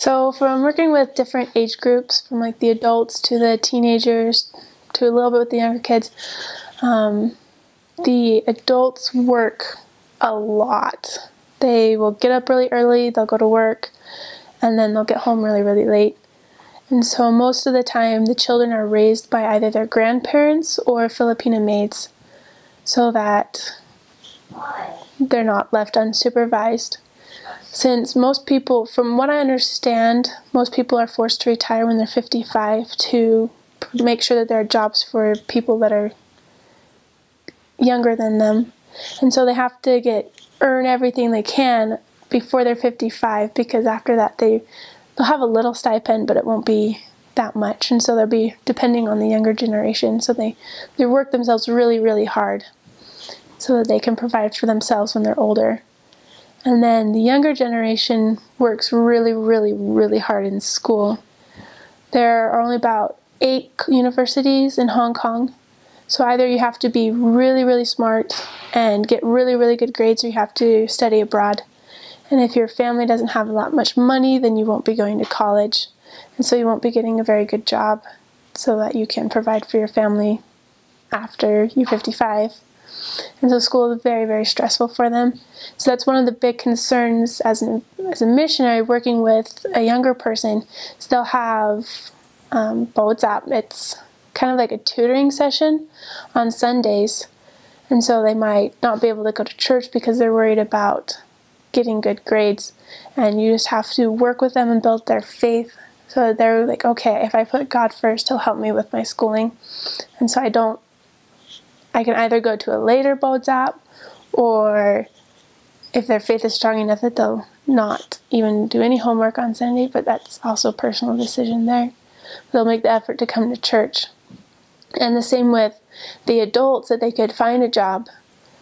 So from working with different age groups, from like the adults to the teenagers to a little bit with the younger kids, the adults work a lot. They will get up really early, they'll go to work, and then they'll get home really, really late. And so most of the time, the children are raised by either their grandparents or Filipino maids so that they're not left unsupervised. Since most people, from what I understand, most people are forced to retire when they're 55 to make sure that there are jobs for people that are younger than them. And so they have to earn everything they can before they're 55, because after that they'll have a little stipend, but it won't be that much. And so they'll be depending on the younger generation. So they work themselves really, really hard so that they can provide for themselves when they're older. And then the younger generation works really, really, really hard in school. There are only about 8 universities in Hong Kong. So either you have to be really, really smart and get really, really good grades, or you have to study abroad. And if your family doesn't have that much money, then you won't be going to college. And so you won't be getting a very good job so that you can provide for your family after you're 55. And so school is very, very stressful for them. So that's one of the big concerns as a missionary working with a younger person. So they'll have Bodzap. It's kind of like a tutoring session on Sundays. And so they might not be able to go to church because they're worried about getting good grades. And you just have to work with them and build their faith so that they're like, okay, if I put God first, He'll help me with my schooling. And so I can either go to a later Bodzap, or if their faith is strong enough that they'll not even do any homework on Sunday, but that's also a personal decision there. They'll make the effort to come to church. And the same with the adults, that they could find a job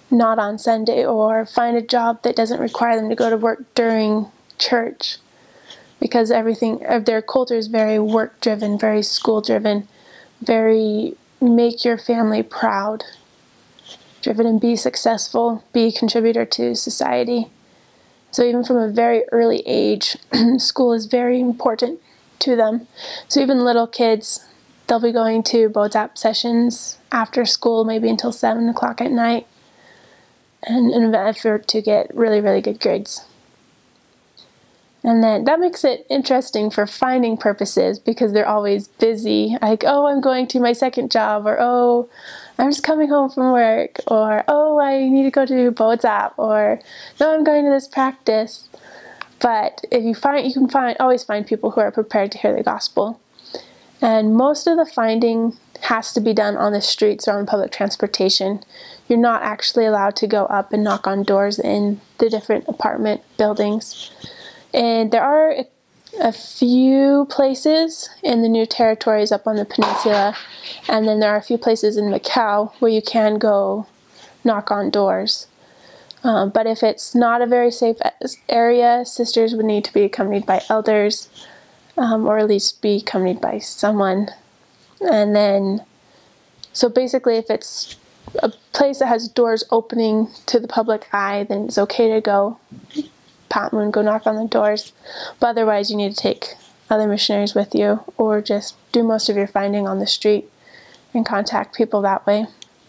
not on Sunday, or find a job that doesn't require them to go to work during church, because everything of their culture is very work-driven, very school-driven, very make your family proud driven, and be successful, be a contributor to society. So even from a very early age, school is very important to them. So even little kids, they'll be going to Bodzap sessions after school, maybe until 7 o'clock at night, and in an effort to get really, really good grades. And then that makes it interesting for finding purposes, because they're always busy. Like, oh, I'm going to my second job, or oh, I'm just coming home from work, or oh, I need to go to Bodzap, or no, I'm going to this practice. But if you can always find people who are prepared to hear the gospel. And most of the finding has to be done on the streets or on public transportation. You're not actually allowed to go up and knock on doors in the different apartment buildings. And there are a few places in the New Territories up on the peninsula, and then there are a few places in Macau where you can go knock on doors. But if it's not a very safe area, sisters would need to be accompanied by elders, or at least be accompanied by someone. And then, so basically if it's a place that has doors opening to the public eye, then it's okay to go Patmoon, go knock on the doors. But otherwise you need to take other missionaries with you, or just do most of your finding on the street and contact people that way.